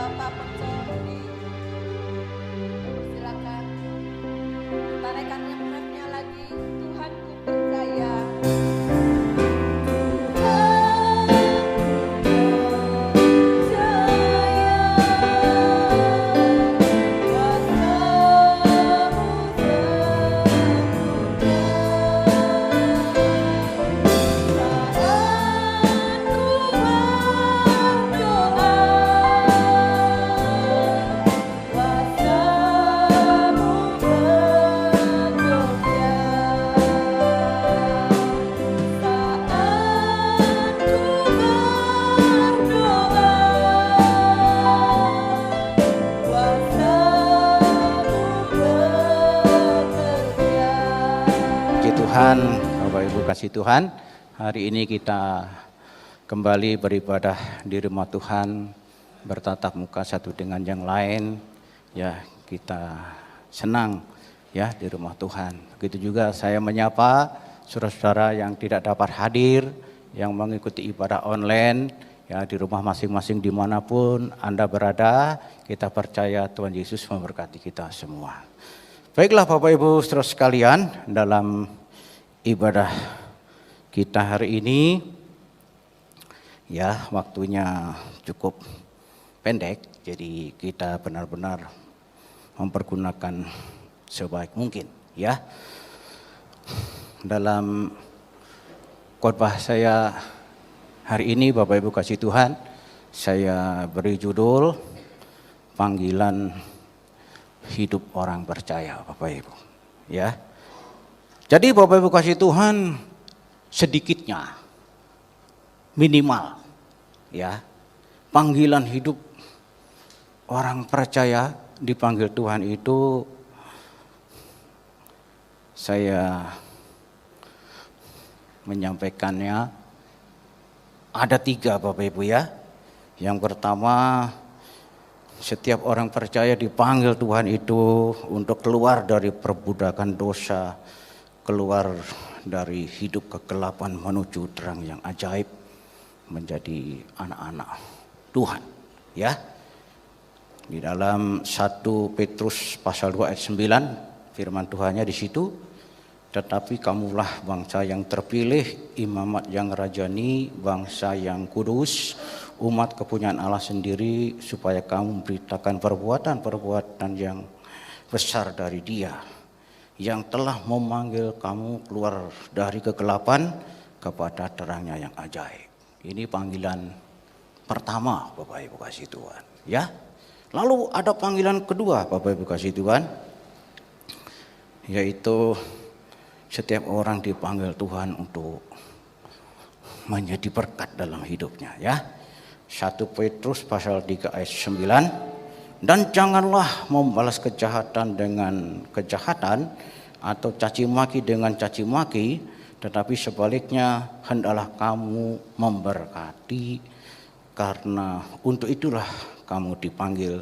Bapak Perconi. Silakan. Kita naikkan yang refnya lagi. Tuhanku percaya. Tuhan, Bapak Ibu kasih Tuhan, hari ini kita kembali beribadah di rumah Tuhan, bertatap muka satu dengan yang lain, ya kita senang ya di rumah Tuhan. Begitu juga saya menyapa saudara-saudara yang tidak dapat hadir, yang mengikuti ibadah online, ya di rumah masing-masing dimanapun Anda berada, kita percaya Tuhan Yesus memberkati kita semua. Baiklah Bapak Ibu saudara sekalian, dalam ibadah kita hari ini, ya waktunya cukup pendek, jadi kita benar-benar mempergunakan sebaik mungkin, ya. Dalam khotbah saya hari ini, Bapak Ibu kasih Tuhan, saya beri judul Panggilan Hidup Orang Percaya, Bapak Ibu, ya. Jadi Bapak Ibu kasih Tuhan, sedikitnya minimal ya panggilan hidup orang percaya dipanggil Tuhan itu saya menyampaikannya ada 3 Bapak Ibu ya. Yang pertama, setiap orang percaya dipanggil Tuhan itu untuk keluar dari perbudakan dosa, keluar dari hidup kegelapan menuju terang yang ajaib, menjadi anak-anak Tuhan, ya. Di dalam 1 Petrus pasal 2 ayat 9 firman Tuhannya di situ, tetapi kamulah bangsa yang terpilih, imamat yang rajani, bangsa yang kudus, umat kepunyaan Allah sendiri, supaya kamu memberitakan perbuatan-perbuatan yang besar dari Dia yang telah memanggil kamu keluar dari kegelapan kepada terangnya yang ajaib. Ini panggilan pertama Bapak Ibu kasih Tuhan, ya. Lalu ada panggilan kedua Bapak Ibu kasih Tuhan, yaitu setiap orang dipanggil Tuhan untuk menjadi berkat dalam hidupnya, ya. 1 Petrus pasal 3 ayat 9, dan janganlah membalas kejahatan dengan kejahatan atau caci maki dengan caci maki, tetapi sebaliknya hendaklah kamu memberkati, karena untuk itulah kamu dipanggil,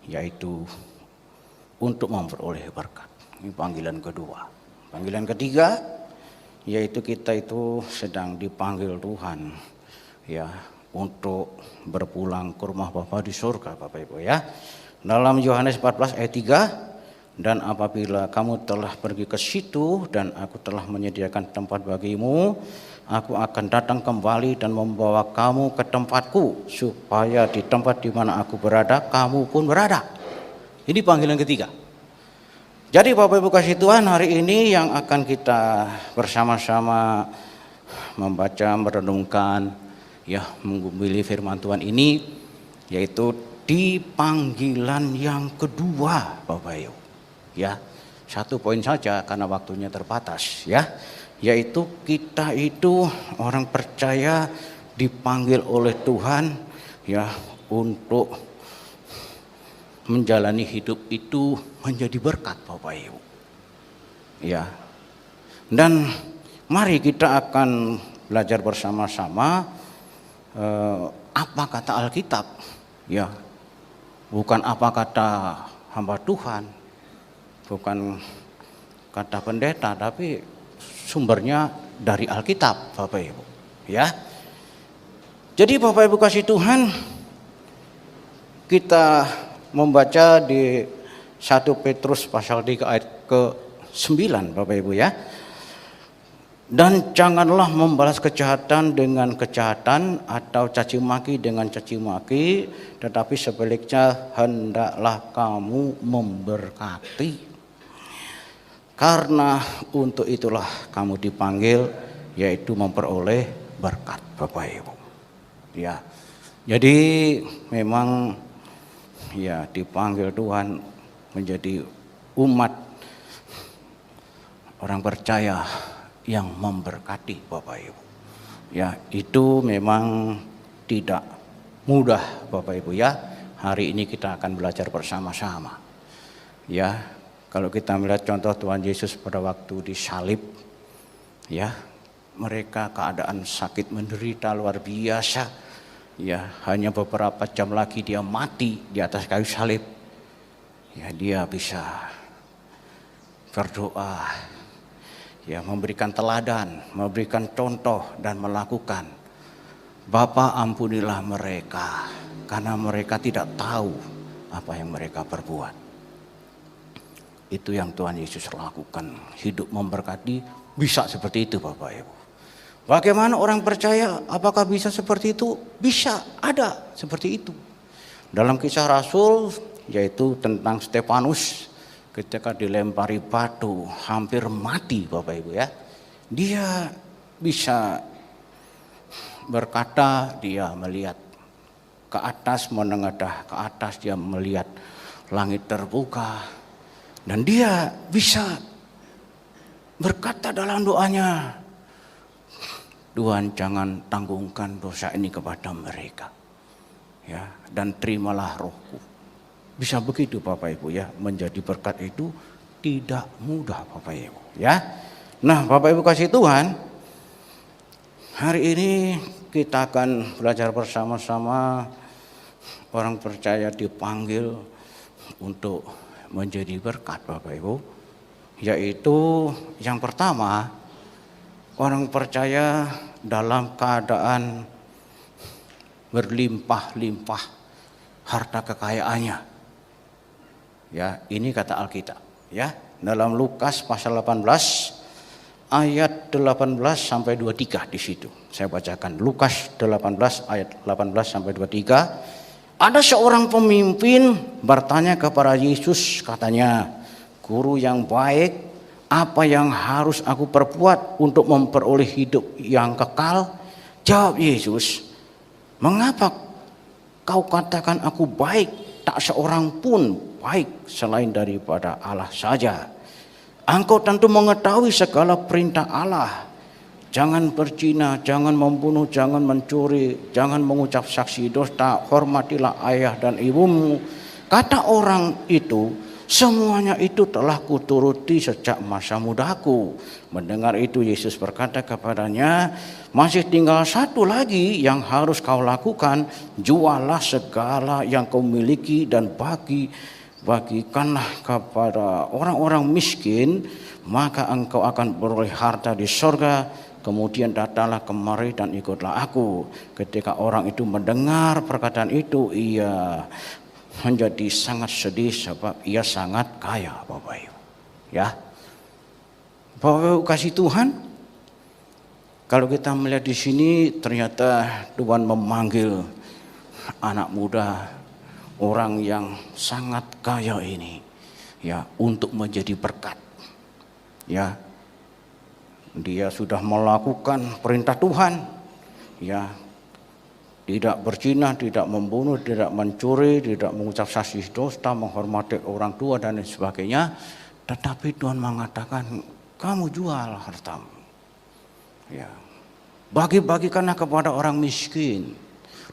yaitu untuk memperoleh berkat. Ini panggilan kedua. Panggilan ketiga, yaitu kita itu sedang dipanggil Tuhan, ya, untuk berpulang ke rumah Bapa di surga, Bapak Ibu ya. Dalam Yohanes 14 ayat 3, dan apabila kamu telah pergi ke situ dan aku telah menyediakan tempat bagimu, aku akan datang kembali dan membawa kamu ke tempatku, supaya di tempat di mana aku berada, kamu pun berada. Ini panggilan ketiga. Jadi Bapak Ibu kasih Tuhan, hari ini yang akan kita bersama-sama membaca, merenungkan, ya, menggumuli firman Tuhan ini, yaitu di panggilan yang kedua Bapak Ibu, ya. 1 poin saja karena waktunya terbatas, ya, yaitu kita itu orang percaya dipanggil oleh Tuhan, ya, untuk menjalani hidup itu menjadi berkat Bapak Ibu, ya. Dan mari kita akan belajar bersama-sama apa kata Alkitab, ya, bukan apa kata hamba Tuhan, bukan kata pendeta, tapi sumbernya dari Alkitab Bapak Ibu, ya. Jadi Bapak Ibu kasih Tuhan, kita membaca di 1 Petrus pasal 3 ayat ke-9 Bapak Ibu ya. Dan janganlah membalas kejahatan dengan kejahatan atau caci maki dengan caci maki, tetapi sebaliknya hendaklah kamu memberkati. Karena untuk itulah kamu dipanggil, yaitu memperoleh berkat Bapak Ibu. Ya. Jadi memang ya dipanggil Tuhan menjadi umat orang percaya yang memberkati Bapak Ibu. Ya, itu memang tidak mudah Bapak Ibu ya. Hari ini kita akan belajar bersama-sama. Ya, kalau kita melihat contoh Tuhan Yesus pada waktu disalib, ya, mereka keadaan sakit menderita luar biasa. Ya, hanya beberapa jam lagi dia mati di atas kayu salib. Ya, dia bisa berdoa, ya, memberikan teladan, memberikan contoh dan melakukan. Bapa, ampunilah mereka karena mereka tidak tahu apa yang mereka perbuat. Itu yang Tuhan Yesus lakukan. Hidup memberkati bisa seperti itu Bapak Ibu. Bagaimana orang percaya, apakah bisa seperti itu? Bisa, ada seperti itu. Dalam Kisah Rasul, yaitu tentang Stefanus, ketika dilempari batu hampir mati Bapak Ibu ya. Dia bisa berkata, dia melihat ke atas, menengadah ke atas, dia melihat langit terbuka. Dan dia bisa berkata dalam doanya, Tuhan jangan tanggungkan dosa ini kepada mereka. Ya, dan terimalah rohku. Bisa begitu Bapak Ibu ya, menjadi berkat itu tidak mudah Bapak Ibu ya. Nah Bapak Ibu kasih Tuhan, hari ini kita akan belajar bersama-sama. Orang percaya dipanggil untuk menjadi berkat Bapak Ibu. Yaitu yang pertama, orang percaya dalam keadaan berlimpah-limpah harta kekayaannya. Ya, ini kata Alkitab ya. Dalam Lukas pasal 18 ayat 18 sampai 23 di situ. Saya bacakan Lukas 18 ayat 18 sampai 23. Ada seorang pemimpin bertanya kepada Yesus, katanya, "Guru yang baik, apa yang harus aku perbuat untuk memperoleh hidup yang kekal?" Jawab Yesus, "Mengapa kau katakan aku baik? Tak seorang pun baik selain daripada Allah saja. Engkau tentu mengetahui segala perintah Allah. Jangan berzina, jangan membunuh, jangan mencuri, jangan mengucap saksi dusta, hormatilah ayah dan ibumu." Kata orang itu, "Semuanya itu telah kuturuti sejak masa mudaku." Mendengar itu Yesus berkata kepadanya, "Masih tinggal satu lagi yang harus kau lakukan. Jualah segala yang kau miliki dan bagikanlah kepada orang-orang miskin, maka engkau akan beroleh harta di sorga. Kemudian datanglah kemari dan ikutlah aku." Ketika orang itu mendengar perkataan itu, ia menjadi sangat sedih sebab ia sangat kaya Bapak Ibu. Ya. Bapak Ibu kasih Tuhan, kalau kita melihat di sini ternyata Tuhan memanggil anak muda, orang yang sangat kaya ini ya untuk menjadi berkat. Ya. Dia sudah melakukan perintah Tuhan. Ya. Tidak berzina, tidak membunuh, tidak mencuri, tidak mengucap saksi dusta, menghormati orang tua dan lain sebagainya. Tetapi Tuhan mengatakan, kamu jual hartamu. Ya. Bagi-bagikanlah kepada orang miskin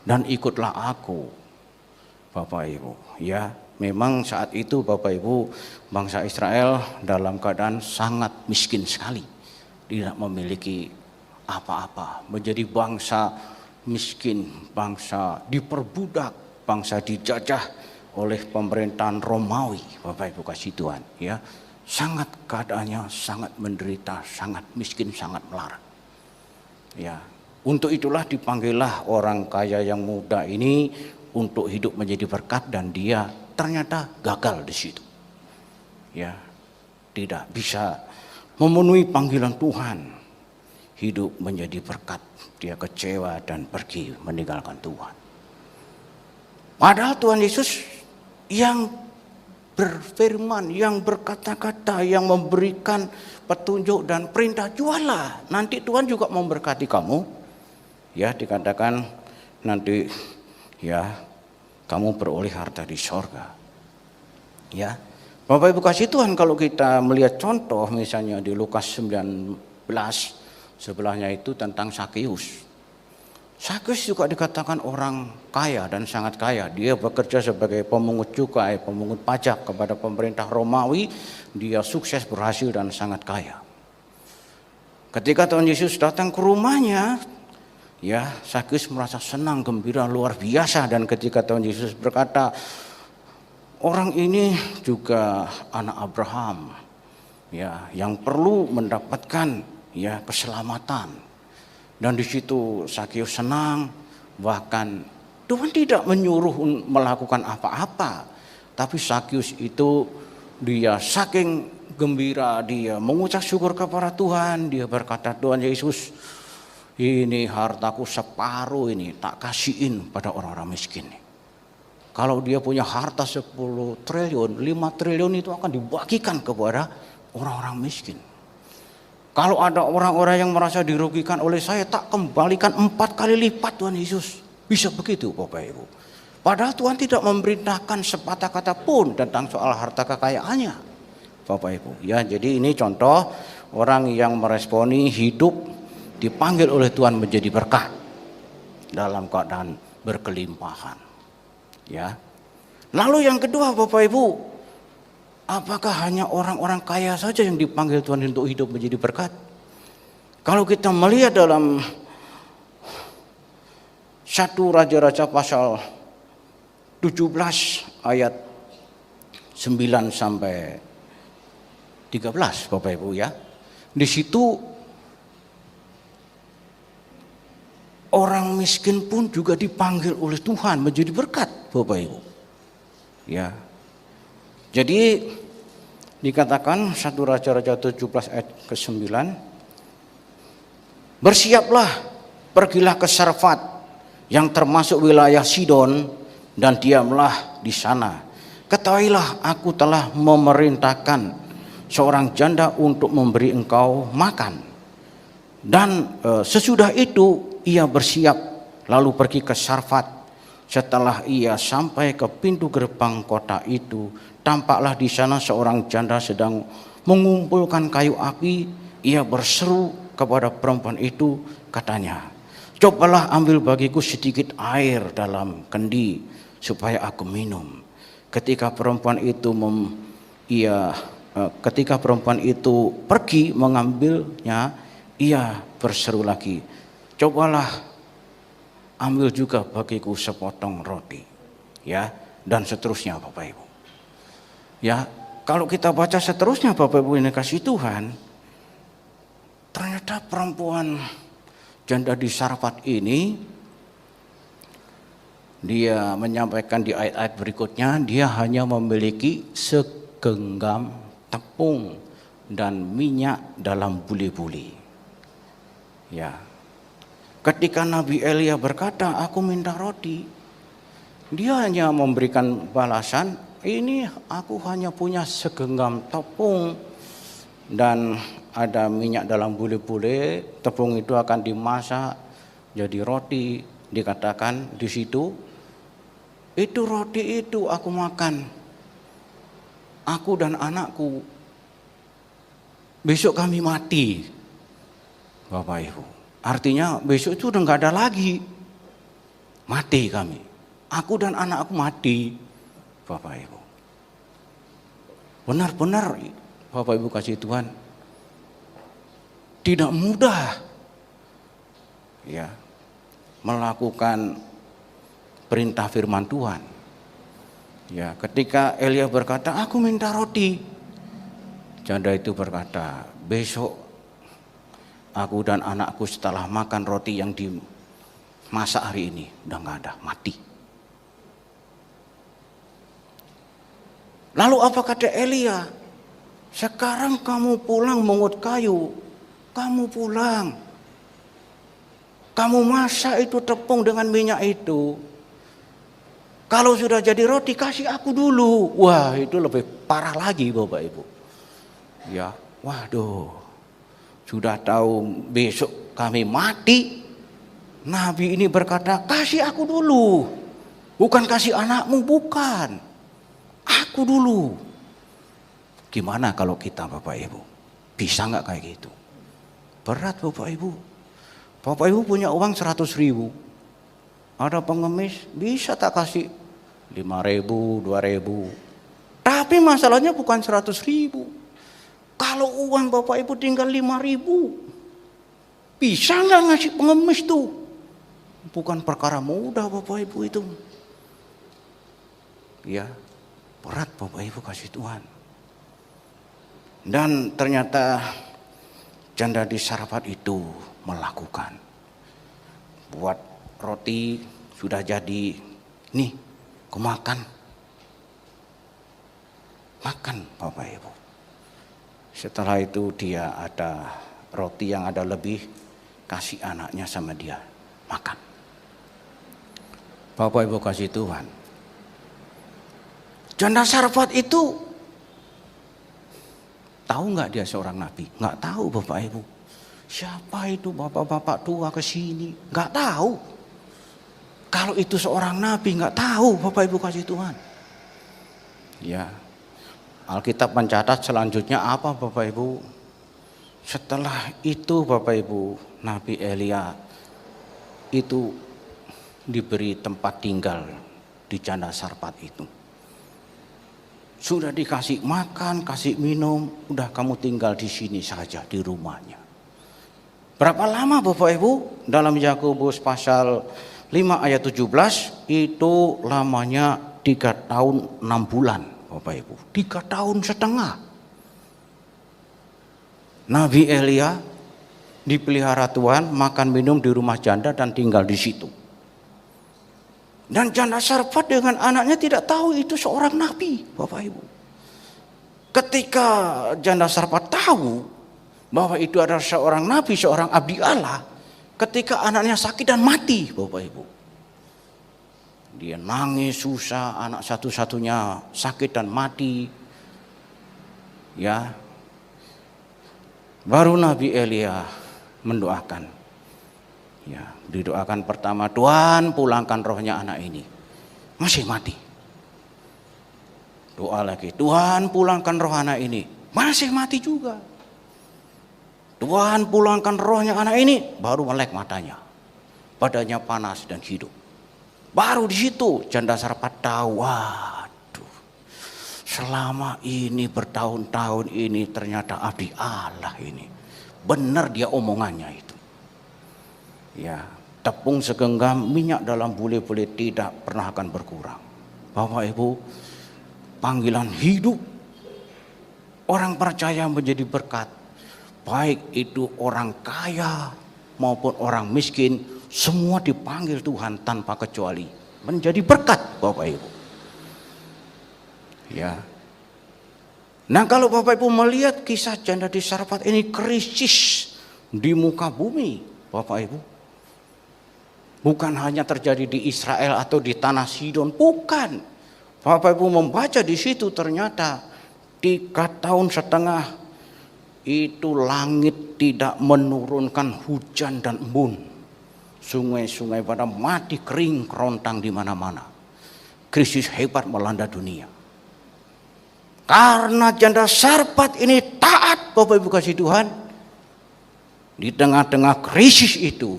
dan ikutlah aku. Bapak Ibu, ya, memang saat itu Bapak Ibu, bangsa Israel dalam keadaan sangat miskin sekali. Tidak memiliki apa-apa, menjadi bangsa miskin, bangsa diperbudak, bangsa dijajah oleh pemerintahan Romawi. Bapak Ibu kasih Tuhan, ya, sangat keadaannya sangat menderita, sangat miskin, sangat melarat. Ya, untuk itulah dipanggillah orang kaya yang muda ini untuk hidup menjadi berkat dan dia ternyata gagal di situ. Ya, tidak bisa memenuhi panggilan Tuhan, hidup menjadi berkat, dia kecewa dan pergi meninggalkan Tuhan. Padahal Tuhan Yesus yang berfirman, yang berkata-kata, yang memberikan petunjuk dan perintah, jualah, nanti Tuhan juga memberkati kamu. Ya, dikatakan nanti ya kamu beroleh harta di sorga. Ya, Bapak Ibu kasih Tuhan, kalau kita melihat contoh misalnya di Lukas 19, sebelahnya itu tentang Sakeus. Sakeus juga dikatakan orang kaya dan sangat kaya. Dia bekerja sebagai pemungut cukai, pemungut pajak kepada pemerintah Romawi. Dia sukses, berhasil dan sangat kaya. Ketika Tuhan Yesus datang ke rumahnya, ya, Sakeus merasa senang, gembira, luar biasa. Dan ketika Tuhan Yesus berkata, orang ini juga anak Abraham, ya, yang perlu mendapatkan ya keselamatan. Dan di situ Sakeus senang, bahkan Tuhan tidak menyuruh melakukan apa-apa, tapi Sakeus itu dia saking gembira, dia mengucap syukur kepada Tuhan. Dia berkata, Tuhan Yesus, ini hartaku separuh ini tak kasihin pada orang-orang miskin. Kalau dia punya harta 10 triliun, 5 triliun itu akan dibagikan kepada orang-orang miskin. Kalau ada orang-orang yang merasa dirugikan oleh saya, tak kembalikan 4 kali lipat Tuhan Yesus. Bisa begitu Bapak Ibu. Padahal Tuhan tidak memerintahkan sepatah kata pun tentang soal harta kekayaannya Bapak Ibu. Ya, jadi ini contoh orang yang meresponi hidup dipanggil oleh Tuhan menjadi berkat dalam keadaan berkelimpahan. Ya. Lalu yang kedua Bapak Ibu, apakah hanya orang-orang kaya saja yang dipanggil Tuhan untuk hidup menjadi berkat? Kalau kita melihat dalam 1 Raja-Raja pasal 17 ayat 9 sampai 13 Bapak Ibu ya. Di situ orang miskin pun juga dipanggil oleh Tuhan menjadi berkat Bapak Ibu. Ya. Jadi dikatakan 1 Raja-Raja 17 ayat ke-9, bersiaplah, pergilah ke Sarfat yang termasuk wilayah Sidon dan diamlah di sana. Ketahuilah aku telah memerintahkan seorang janda untuk memberi engkau makan. Dan sesudah itu ia bersiap lalu pergi ke Sarfat. Setelah ia sampai ke pintu gerbang kota itu, tampaklah di sana seorang janda sedang mengumpulkan kayu api. Ia berseru kepada perempuan itu, katanya, cobalah ambil bagiku sedikit air dalam kendi supaya aku minum. Ketika perempuan itu pergi mengambilnya, ia berseru lagi, cobalah ambil juga bagiku sepotong roti. Ya, dan seterusnya Bapak Ibu. Ya, kalau kita baca seterusnya Bapak Ibu ini kasih Tuhan, ternyata perempuan janda di Sarfat ini, dia menyampaikan di ayat-ayat berikutnya, dia hanya memiliki segenggam tepung dan minyak dalam buli-buli. Ya. Ketika Nabi Elia berkata, aku minta roti, dia hanya memberikan balasan, ini aku hanya punya segenggam tepung dan ada minyak dalam bule-bule. Tepung itu akan dimasak jadi roti. Dikatakan di situ, itu roti itu aku makan, aku dan anakku, besok kami mati Bapak Ibu. Artinya besok itu udah gak ada lagi, mati kami, aku dan anakku mati Bapak Ibu. Benar-benar Bapak Ibu kasih Tuhan, tidak mudah ya melakukan perintah firman Tuhan. Ya, ketika Elia berkata, aku minta roti, janda itu berkata, besok aku dan anakku setelah makan roti yang dimasak hari ini udah gak ada, mati. Lalu apa kata Elia? Sekarang kamu pulang mengut kayu. Kamu pulang. Kamu masak itu tepung dengan minyak itu. Kalau sudah jadi roti kasih aku dulu. Wah, itu lebih parah lagi Bapak Ibu. Ya, waduh. Sudah tahu besok kami mati. Nabi ini berkata, kasih aku dulu. Bukan kasih anakmu, bukan. Aku dulu. Gimana kalau kita Bapak Ibu? Bisa nggak kayak gitu? Berat Bapak Ibu. Bapak Ibu punya uang 100.000. Ada pengemis, bisa tak kasih 5.000, 2.000. Tapi masalahnya bukan 100.000. Kalau uang Bapak Ibu tinggal 5.000, bisa nggak ngasih pengemis tuh? Bukan perkara mudah Bapak Ibu itu. Ya, berat Bapak Ibu kasih Tuhan. Dan ternyata janda di Sarfat itu melakukan. Buat roti sudah jadi, nih kau makan. Makan Bapak Ibu. Setelah itu dia ada roti yang ada lebih, kasih anaknya sama dia, makan. Bapak Ibu kasih Tuhan. Janda Sarfat itu tahu nggak dia seorang nabi? Nggak tahu Bapak Ibu. Siapa itu bapak-bapak tua ke sini? Nggak tahu. Kalau itu seorang nabi nggak tahu Bapak Ibu kasih Tuhan. Ya, Alkitab mencatat selanjutnya apa Bapak Ibu? Setelah itu Bapak Ibu, Nabi Elia itu diberi tempat tinggal di janda Sarfat itu. Sudah dikasih makan, kasih minum, udah kamu tinggal di sini saja di rumahnya. Berapa lama Bapak Ibu? Dalam Yakobus pasal 5 ayat 17 itu lamanya 3 tahun 6 bulan Bapak Ibu. 3 tahun setengah. Nabi Elia dipelihara Tuhan, makan minum di rumah janda dan tinggal di situ. Dan janda Sarfat dengan anaknya tidak tahu itu seorang nabi, Bapak Ibu. Ketika janda Sarfat tahu bahwa itu adalah seorang nabi, seorang abdi Allah, ketika anaknya sakit dan mati, Bapak Ibu. Dia nangis susah, anak satu-satunya sakit dan mati. Ya. Baru Nabi Elia mendoakan. Ya, didoakan pertama, Tuhan pulangkan rohnya anak ini. Masih mati. Doa lagi, Tuhan pulangkan roh anak ini. Masih mati juga. Tuhan pulangkan rohnya anak ini. Baru melek matanya. Badannya panas dan hidup. Baru di situ janda Sarfat tahu, waduh. Selama ini bertahun-tahun ini ternyata abdi Allah ini. Benar dia omongannya itu. Ya, tepung segenggam minyak dalam bule-bule tidak pernah akan berkurang. Bapak Ibu, panggilan hidup orang percaya menjadi berkat. Baik itu orang kaya maupun orang miskin, semua dipanggil Tuhan tanpa kecuali menjadi berkat Bapak Ibu. Ya. Nah, kalau Bapak Ibu melihat kisah janda di Sarfat ini krisis di muka bumi, Bapak Ibu. Bukan hanya terjadi di Israel atau di tanah Sidon, bukan. Bapak Ibu membaca di situ ternyata 3 tahun setengah itu langit tidak menurunkan hujan dan embun. Sungai-sungai pada mati kering kerontang di mana-mana. Krisis hebat melanda dunia. Karena janda Sarfat ini taat Bapak Ibu kasih Tuhan. Di tengah-tengah krisis itu,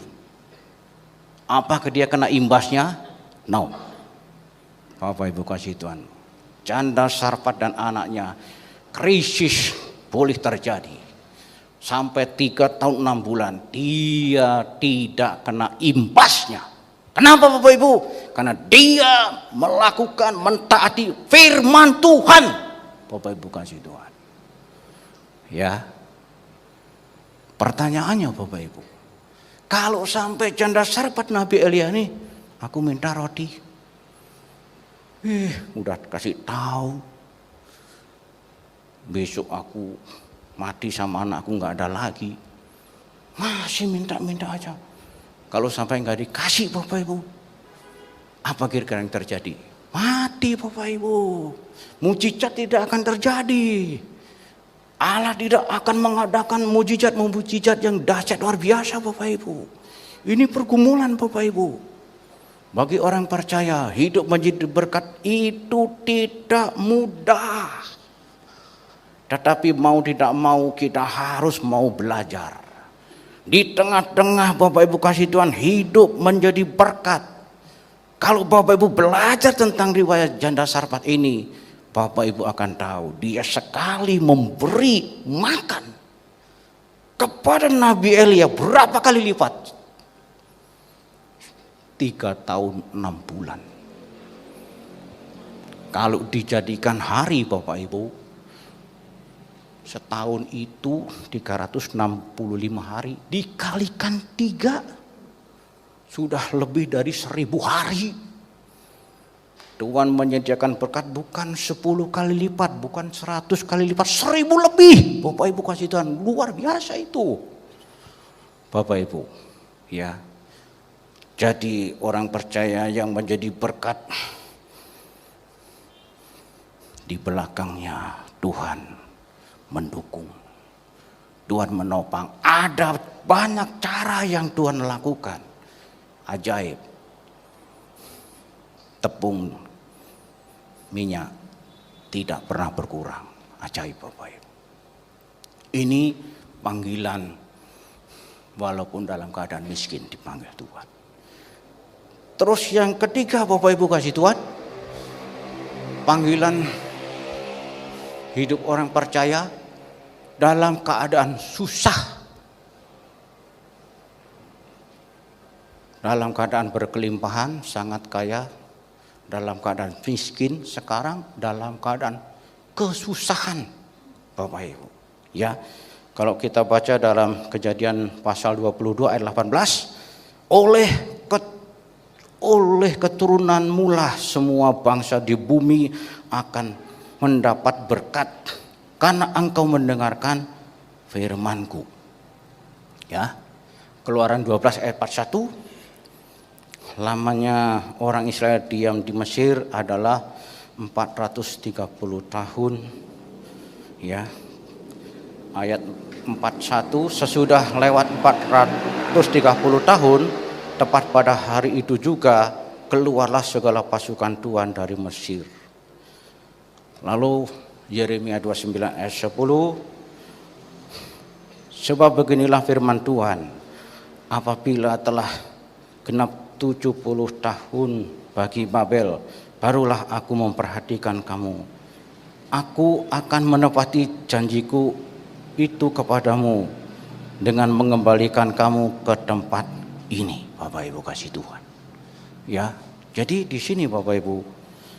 apakah dia kena imbasnya? No. Bapak Ibu kasih Tuhan. Janda Sarfat dan anaknya krisis boleh terjadi. Sampai 3 tahun 6 bulan dia tidak kena imbasnya. Kenapa Bapak Ibu? Karena dia melakukan mentaati firman Tuhan. Bapak Ibu kasih Tuhan. Ya. Pertanyaannya Bapak Ibu. Kalau sampai janda Sarfat Nabi Elia ini, aku minta roti. Udah kasih tahu. besok aku mati sama anakku nggak ada lagi. Masih minta-minta aja. Kalau sampai nggak dikasih Bapak Ibu, apa kira-kira yang terjadi? Mati Bapak Ibu. Mujizat tidak akan terjadi. Allah tidak akan mengadakan mujizat yang dahsyat luar biasa Bapak Ibu. Ini pergumulan Bapak Ibu. Bagi orang percaya, hidup menjadi berkat itu tidak mudah. Tetapi mau tidak mau kita harus mau belajar. Di tengah-tengah Bapak Ibu kasih Tuhan hidup menjadi berkat. Kalau Bapak Ibu belajar tentang riwayat janda sarpat ini, Bapak Ibu akan tahu dia sekali memberi makan kepada Nabi Elia berapa kali lipat? 3 tahun 6 bulan. Kalau dijadikan hari Bapak Ibu, setahun itu 365 hari dikalikan 3, sudah lebih dari 1000 hari. Tuhan menyediakan berkat bukan 10 kali lipat, bukan 100 kali lipat, 1000 lebih. Bapak Ibu kasih Tuhan, luar biasa itu. Bapak Ibu, ya. Jadi orang percaya yang menjadi berkat, di belakangnya Tuhan mendukung, Tuhan menopang. Ada banyak cara yang Tuhan lakukan. Ajaib. Tepung minyak tidak pernah berkurang. Ajaib Bapak Ibu. Ini panggilan walaupun dalam keadaan miskin dipanggil Tuhan. Terus yang ketiga Bapak Ibu kasih Tuhan, panggilan hidup orang percaya dalam keadaan susah. Dalam keadaan berkelimpahan, sangat kaya, dalam keadaan miskin, sekarang dalam keadaan kesusahan Bapak Ibu. Ya, kalau kita baca dalam Kejadian pasal 22 ayat 18, oleh keturunanmu lah semua bangsa di bumi akan mendapat berkat karena engkau mendengarkan firman-Ku. Ya. Keluaran 12 ayat 41. Lamanya orang Israel diam di Mesir adalah 430 tahun. Ya. Ayat 41, sesudah lewat 430 tahun, tepat pada hari itu juga keluarlah segala pasukan Tuhan dari Mesir. Lalu Yeremia 29 ayat 10, sebab beginilah firman Tuhan, apabila telah genap 70 tahun bagi Babel, barulah aku memperhatikan kamu. Aku akan menepati janjiku itu kepadamu dengan mengembalikan kamu ke tempat ini. Bapak Ibu kasih Tuhan. Ya, jadi di sini Bapak Ibu,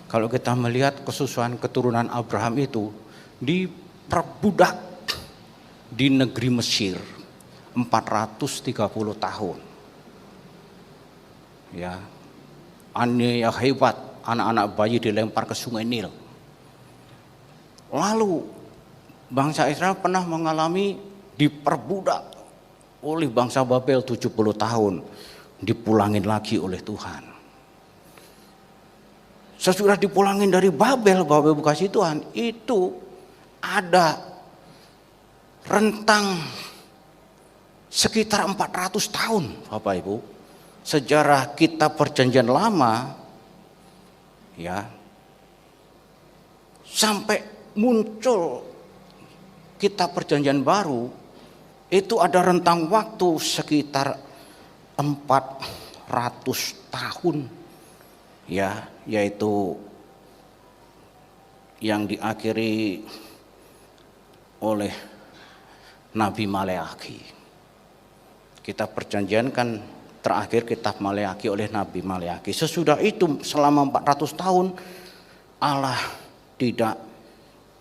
kalau kita melihat kesusahan keturunan Abraham itu diperbudak di negeri Mesir 430 tahun. Ya, aniaya hebat, anak-anak bayi dilempar ke sungai Nil. Lalu bangsa Israel pernah mengalami diperbudak oleh bangsa Babel 70 tahun, dipulangin lagi oleh Tuhan. Sesudah dipulangin dari Babel, Bapak Ibu kasih Tuhan, itu ada rentang sekitar 400 tahun Bapak Ibu. Sejarah kitab Perjanjian Lama, ya, sampai muncul kitab Perjanjian Baru, itu ada rentang waktu sekitar 400 tahun, ya, yaitu yang diakhiri oleh Nabi Maleakhi. Kitab Perjanjian kan terakhir kitab Maleakhi oleh Nabi Maleakhi. Sesudah itu selama 400 tahun Allah tidak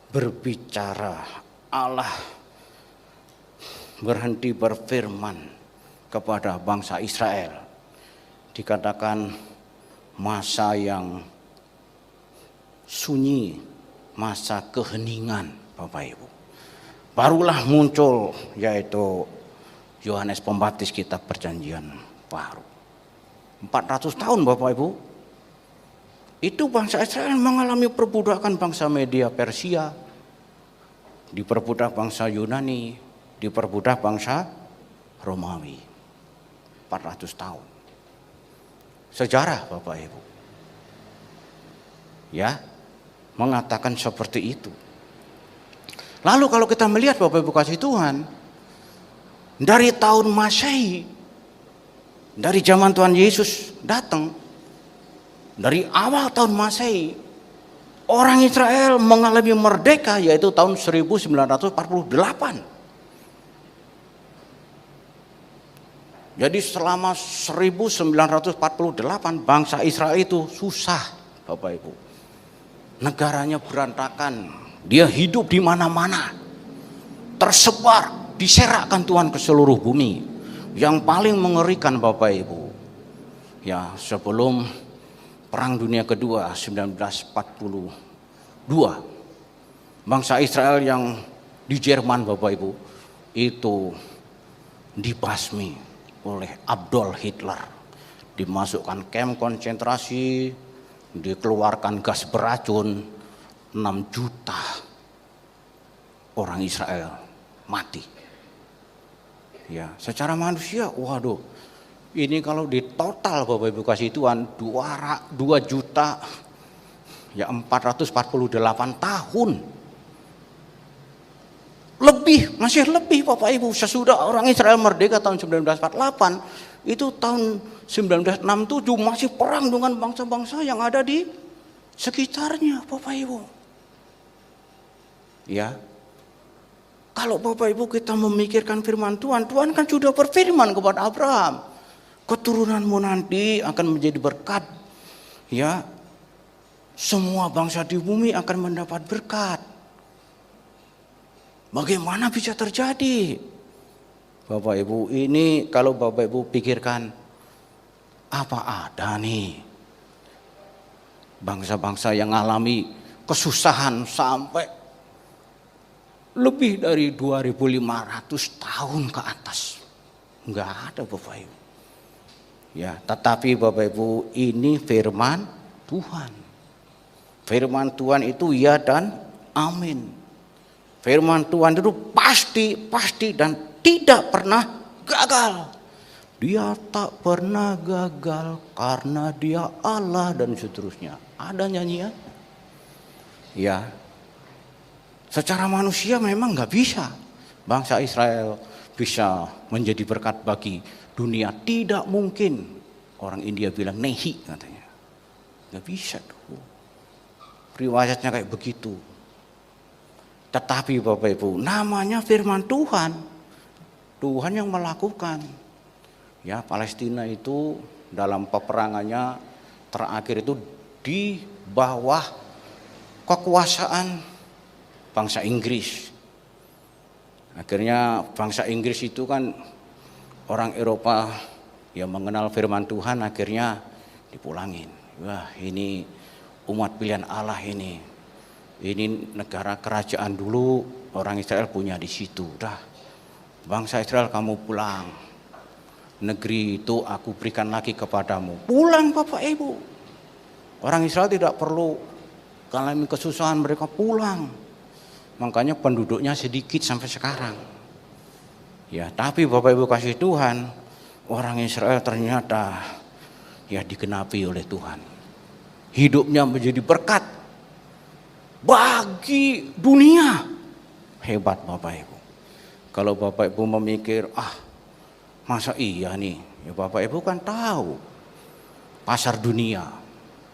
berbicara. Allah berhenti berfirman kepada bangsa Israel. Dikatakan masa yang sunyi, masa keheningan Bapak Ibu. Barulah muncul yaitu Yohanes Pembaptis, kitab Perjanjian Baru. 400 tahun Bapak Ibu. Itu bangsa Israel mengalami perbudakan bangsa Media Persia, diperbudak bangsa Yunani, diperbudak bangsa Romawi. 400 tahun. Sejarah Bapak Ibu. Ya, mengatakan seperti itu. Lalu kalau kita melihat Bapak Ibu kasih Tuhan, dari tahun Masehi, dari zaman Tuhan Yesus datang, dari awal tahun Masehi, orang Israel mengalami merdeka yaitu tahun 1948. Jadi selama 1948 bangsa Israel itu susah Bapak Ibu. Negaranya berantakan, dia hidup di mana-mana, tersebar, diserakkan Tuhan ke seluruh bumi. Yang paling mengerikan Bapak Ibu, ya sebelum Perang Dunia Kedua 1942, bangsa Israel yang di Jerman Bapak Ibu itu dibasmi oleh Adolf Hitler, dimasukkan kamp konsentrasi, dikeluarkan gas beracun, 6 juta orang Israel mati. Ya, secara manusia, waduh, ini kalau di total Bapak Ibu kasih Tuhan 2 juta ya 448 tahun. Lebih, masih lebih Bapak Ibu, sesudah orang Israel merdeka tahun 1948, itu tahun 1967 masih perang dengan bangsa-bangsa yang ada di sekitarnya Bapak Ibu. Ya. Kalau Bapak Ibu kita memikirkan firman Tuhan, Tuhan kan sudah berfirman kepada Abraham, keturunanmu nanti akan menjadi berkat. Ya, semua bangsa di bumi akan mendapat berkat. Bagaimana bisa terjadi? Bapak Ibu, ini kalau Bapak Ibu pikirkan, apa ada nih bangsa-bangsa yang mengalami kesusahan sampai lebih dari 2.500 tahun ke atas? Enggak ada Bapak Ibu. Ya, tetapi Bapak Ibu, ini firman Tuhan. Firman Tuhan itu ya dan amin. Firman Tuhan itu pasti dan tidak pernah gagal. Dia tak pernah gagal karena dia Allah dan seterusnya. Ada nyanyian? Ya. Secara manusia memang nggak bisa bangsa Israel bisa menjadi berkat bagi dunia. Tidak mungkin. Orang India bilang nehi katanya. Nggak bisa tuh. Riwayatnya kayak begitu. Tetapi Bapak Ibu, namanya firman Tuhan. Tuhan yang melakukan. Ya, Palestina itu dalam peperangannya terakhir itu di bawah kekuasaan bangsa Inggris. Akhirnya bangsa Inggris itu kan orang Eropa yang mengenal firman Tuhan, akhirnya dipulangin. Wah, ini umat pilihan Allah ini. Ini negara kerajaan dulu orang Israel punya di situ. Dah, bangsa Israel kamu pulang. Negeri itu aku berikan lagi kepadamu. Pulang Bapak Ibu. Orang Israel tidak perlu mengalami kesusahan, mereka pulang. Makanya penduduknya sedikit sampai sekarang. Ya, tapi Bapak Ibu kasih Tuhan, orang Israel ternyata ya digenapi oleh Tuhan. Hidupnya menjadi berkat bagi dunia. Hebat Bapak Ibu. Kalau Bapak Ibu memikir, masa iya nih? Ya Bapak Ibu kan tahu pasar dunia.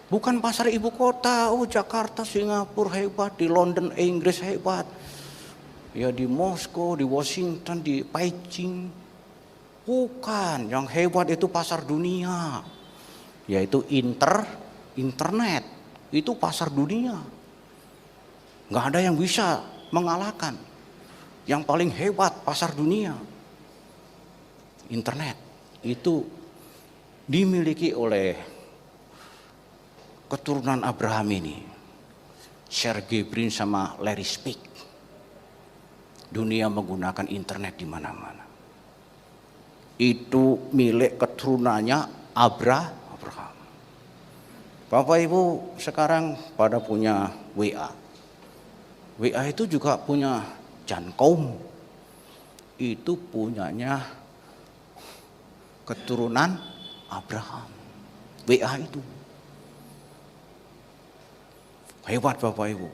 Bukan pasar ibu kota, Jakarta, Singapura hebat, di London, Inggris hebat. Ya di Moskow, di Washington, di Beijing. Bukan, yang hebat itu pasar dunia. Yaitu internet. Itu pasar dunia. Nggak ada yang bisa mengalahkan. Yang paling hebat pasar dunia. Internet. Itu dimiliki oleh keturunan Abraham ini, Sergey Brin sama Larry Speak. dunia menggunakan internet di mana-mana. Itu milik keturunannya Abraham. Bapak Ibu sekarang pada punya WA. WA itu juga punya Jankom. Itu punyanya keturunan Abraham. WA itu. Hebat Bapak Ibu.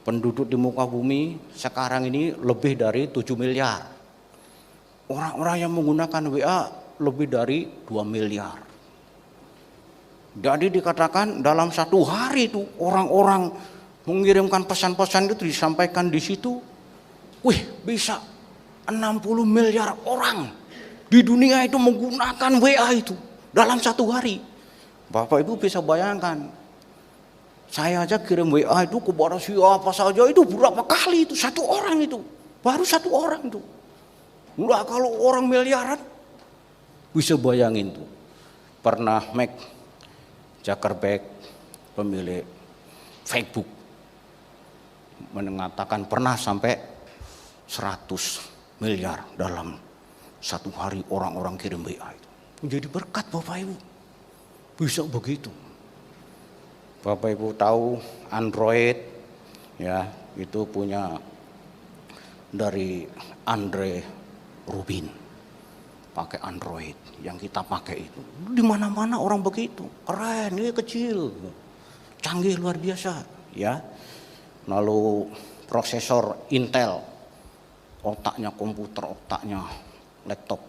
Penduduk di muka bumi sekarang ini lebih dari 7 miliar. Orang-orang yang menggunakan WA lebih dari 2 miliar. Jadi dikatakan dalam satu hari itu orang-orang mengirimkan pesan-pesan itu disampaikan di situ. Wih, bisa 60 miliar orang di dunia itu menggunakan WA itu dalam satu hari. Bapak Ibu bisa bayangkan, saya aja kirim WA itu kepada siapa saja itu berapa kali itu, satu orang itu, baru satu orang itu. Udah kalau orang miliaran, bisa bayangin tuh. Pernah Mark Zuckerberg, pemilik Facebook, mengatakan pernah sampai 100 miliar dalam satu hari orang-orang kirim WA itu. Menjadi berkat Bapak Ibu. Bisa begitu. Bapak Ibu tahu Android ya, itu punya dari Andre Rubin. Pakai Android yang kita pakai itu. Di mana-mana orang begitu. Keren, ini kecil. Canggih luar biasa, ya. Lalu prosesor Intel, otaknya komputer, otaknya laptop.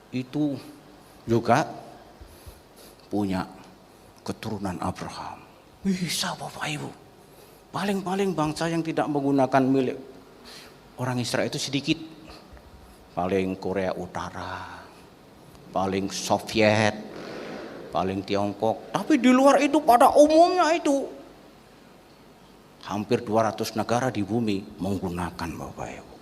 Itu juga punya keturunan Abraham. Bisa Bapak Ibu. Paling-paling bangsa yang tidak menggunakan milik orang Israel itu sedikit. Paling Korea Utara, paling Soviet, paling Tiongkok. Tapi di luar itu pada umumnya itu hampir 200 negara di bumi menggunakan Bapak Ibu.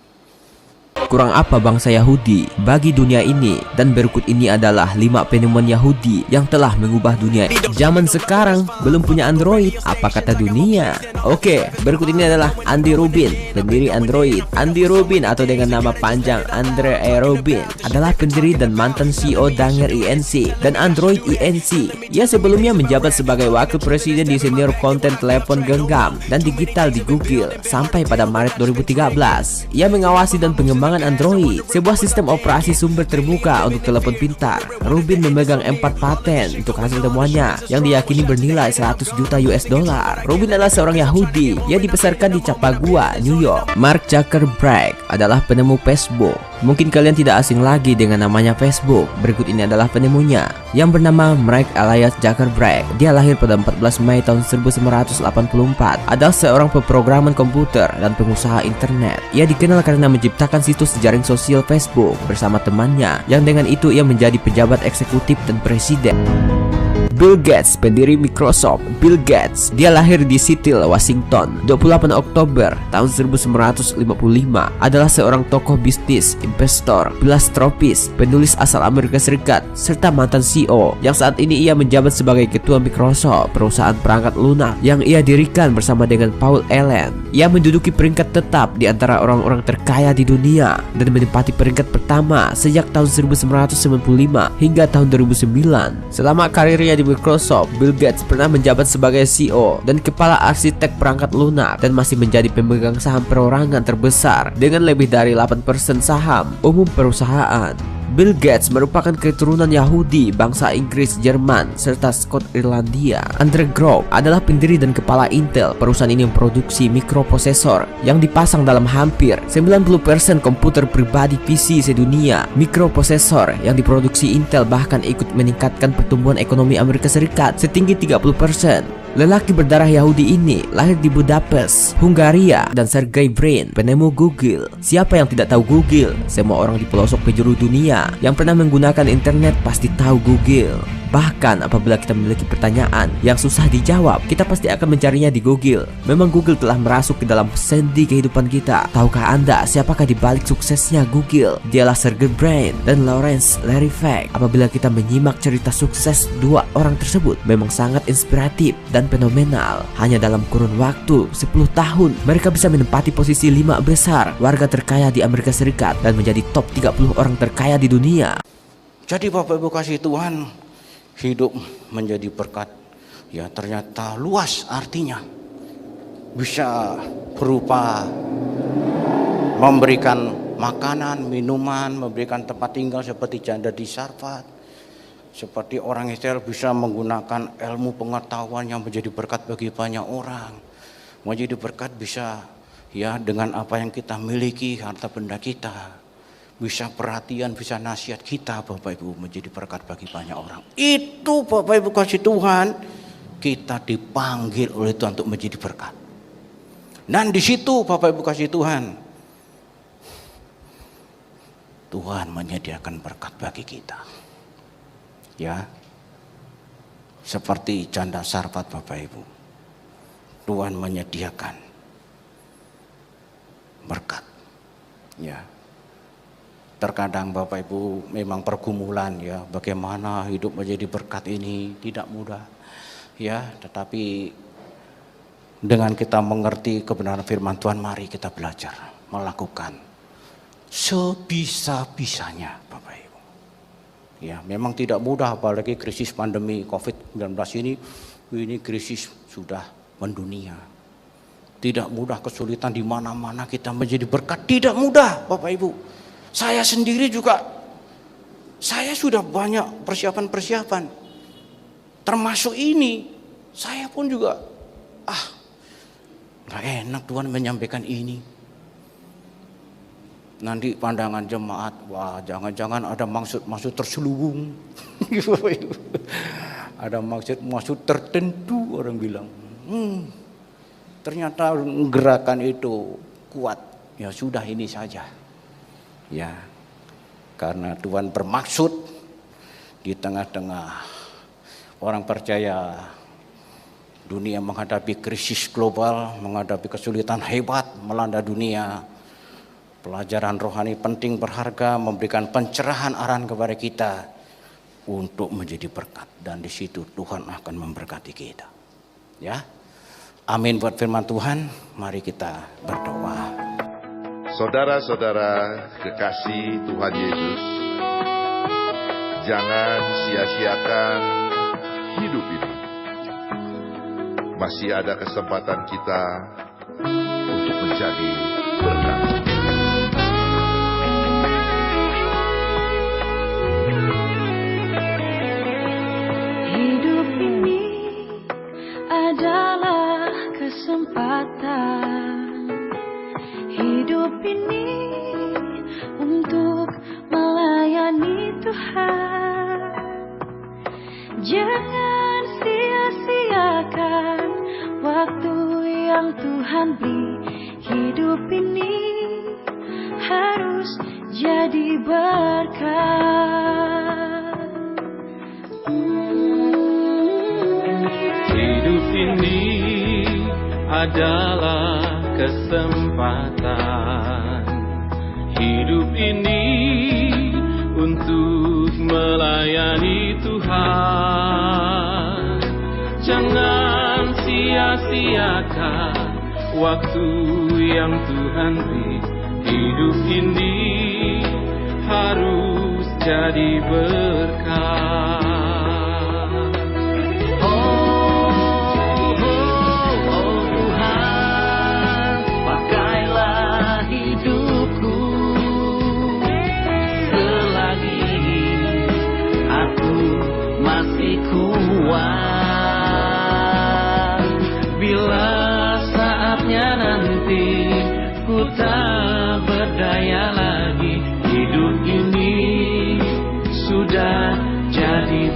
Kurang apa bangsa Yahudi bagi dunia ini? Dan berikut ini adalah 5 fenomen Yahudi yang telah mengubah dunia. Zaman sekarang belum punya Android, apa kata dunia? Oke, berikut ini adalah Andy Rubin, pendiri Android. Andy Rubin atau dengan nama panjang Andre E. Rubin adalah pendiri dan mantan CEO Danger Inc. dan Android Inc. Ia sebelumnya menjabat sebagai wakil presiden di senior konten telepon genggam dan digital di Google sampai pada Maret 2013. Ia mengawasi dan pengembangan Android, sebuah sistem operasi sumber terbuka untuk telepon pintar. Rubin memegang 4 paten untuk hasil temuannya yang diyakini bernilai 100 juta US dollar. Rubin adalah seorang Yahudi yang dibesarkan di Chapagua, New York. Mark Zuckerberg adalah penemu Facebook. Mungkin kalian tidak asing lagi dengan namanya Facebook. Berikut ini adalah penemunya yang bernama Mark Elias Zuckerberg. Dia lahir pada 14 Mei tahun 1984. Adalah seorang pemrograman komputer dan pengusaha internet. Ia dikenal karena menciptakan situs jaring sosial Facebook bersama temannya, yang dengan itu ia menjadi pejabat eksekutif dan presiden. Bill Gates, pendiri Microsoft. Bill Gates, dia lahir di Seattle, Washington, 28 Oktober tahun 1955. Adalah seorang tokoh bisnis, investor, filantropis, penulis asal Amerika Serikat, serta mantan CEO yang saat ini ia menjabat sebagai ketua Microsoft, perusahaan perangkat lunak yang ia dirikan bersama dengan Paul Allen. Ia menduduki peringkat tetap di antara orang-orang terkaya di dunia dan menempati peringkat pertama sejak tahun 1995 hingga tahun 2009. Selama karirnya di Microsoft, Bill Gates pernah menjabat sebagai CEO dan kepala arsitek perangkat lunak dan masih menjadi pemegang saham perorangan terbesar dengan lebih dari 8% saham umum perusahaan. Bill Gates merupakan keturunan Yahudi, bangsa Inggris, Jerman, serta Skot Irlandia. Andre Grove adalah pendiri dan kepala Intel. Perusahaan ini memproduksi mikroprosesor yang dipasang dalam hampir 90% komputer pribadi PC sedunia. Mikroprosesor yang diproduksi Intel bahkan ikut meningkatkan pertumbuhan ekonomi Amerika Serikat setinggi 30%. Lelaki berdarah Yahudi ini lahir di Budapest, Hungaria, dan Sergey Brin, penemu Google. Siapa yang tidak tahu Google? Semua orang di pelosok penjuru dunia yang pernah menggunakan internet pasti tahu Google. Bahkan apabila kita memiliki pertanyaan yang susah dijawab, kita pasti akan mencarinya di Google. Memang Google telah merasuk ke dalam sendi kehidupan kita. Tahukah Anda siapakah di balik suksesnya Google? Dialah Sergey Brin dan Lawrence Larry Fink. Apabila kita menyimak cerita sukses dua orang tersebut, memang sangat inspiratif dan fenomenal. Hanya dalam kurun waktu 10 tahun, mereka bisa menempati posisi 5 besar warga terkaya di Amerika Serikat dan menjadi top 30 orang terkaya di dunia. Jadi Bapak Ibu kasih Tuhan, hidup menjadi berkat ya ternyata luas artinya. Bisa berupa memberikan makanan, minuman, memberikan tempat tinggal seperti janda di Sarfat. Seperti orang Israel bisa menggunakan ilmu pengetahuan yang menjadi berkat bagi banyak orang. Menjadi berkat bisa ya dengan apa yang kita miliki, harta benda kita. Bisa perhatian, bisa nasihat kita Bapak Ibu menjadi berkat bagi banyak orang. Itu Bapak Ibu kasih Tuhan, kita dipanggil oleh Tuhan untuk menjadi berkat. Dan di situ Bapak Ibu kasih Tuhan, Tuhan menyediakan berkat bagi kita. Ya. Seperti janda Sarfat Bapak Ibu. Tuhan menyediakan berkat. Ya. Terkadang Bapak Ibu memang pergumulan ya, bagaimana hidup menjadi berkat ini tidak mudah ya, tetapi dengan kita mengerti kebenaran firman Tuhan, mari kita belajar melakukan sebisa-bisanya Bapak Ibu. Ya, memang tidak mudah apalagi krisis pandemi COVID-19 ini krisis sudah mendunia. Tidak mudah, kesulitan di mana-mana kita menjadi berkat, tidak mudah Bapak Ibu. Saya sendiri juga, saya sudah banyak persiapan-persiapan. Termasuk ini, saya pun juga, gak enak Tuhan menyampaikan ini. Nanti pandangan jemaat, wah jangan-jangan ada maksud-maksud terselubung. Ada maksud-maksud tertentu orang bilang. Ternyata gerakan itu kuat, ya sudah ini saja. Ya, karena Tuhan bermaksud di tengah-tengah orang percaya dunia menghadapi krisis global, menghadapi kesulitan hebat melanda dunia. Pelajaran rohani penting berharga, memberikan pencerahan arahan kepada kita untuk menjadi berkat, dan di situ Tuhan akan memberkati kita. Ya. Amin buat firman Tuhan. Mari kita berdoa. Saudara-saudara kekasih Tuhan Yesus, jangan sia-siakan hidup ini. Masih ada kesempatan kita untuk menjadi berkat. Hidup ini adalah kesempatan. Hidup ini untuk melayani Tuhan. Jangan sia-siakan waktu yang Tuhan beri. Hidup ini harus jadi berkat. Hidup ini adalah kesempatan. Hidup ini untuk melayani Tuhan. Jangan sia-siakan waktu yang Tuhan beri. Hidup ini harus jadi berkat. Bila saatnya nanti ku tak berdaya lagi, hidup ini sudah jadi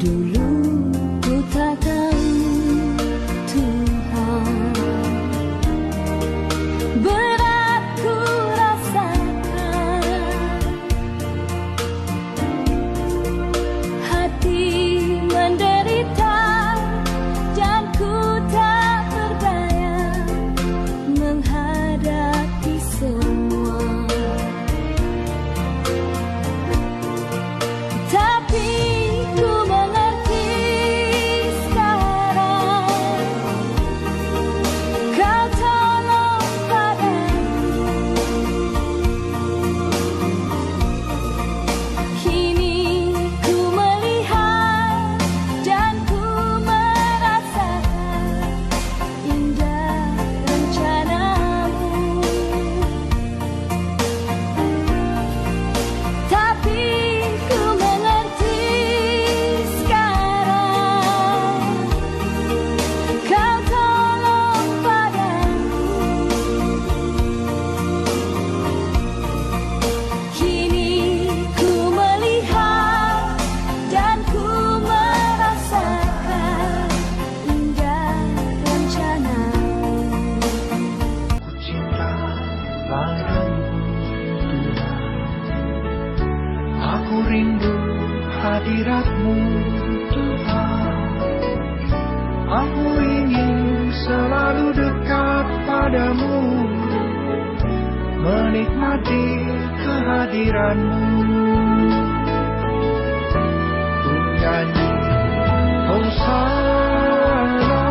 Dulu ku tak tahu Tuhan, berat ku rasakan, hati menderita dan ku tak berdaya menghadapi semua. Tapi ku mengerti sekarang, Kau tolong padaku. Kini ku melihat dan ku merasakan indah rencanamu. Tapi ku mengerti sekarang, Kau tolong padaku. Kini ku melihat dan ku merasakan indah rencanamu. Ku cinta padamu Tuhan, aku rindu hadirat-Mu Tuhan. Aku ingin selalu dekat padamu, menikmati kehadiran-Mu. Ku nyanyi Hosana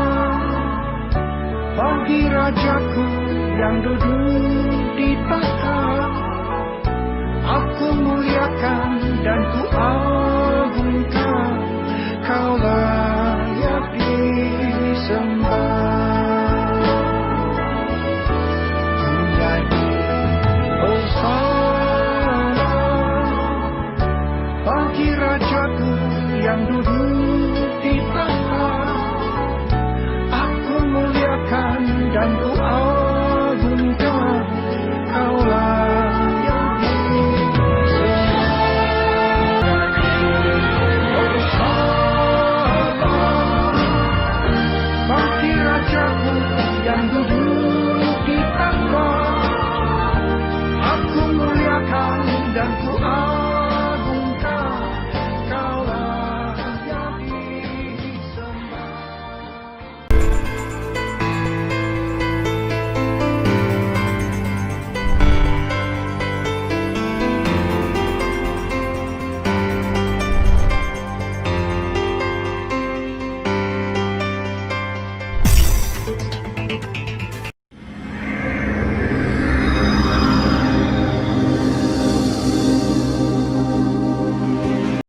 bagi Rajaku yang duduk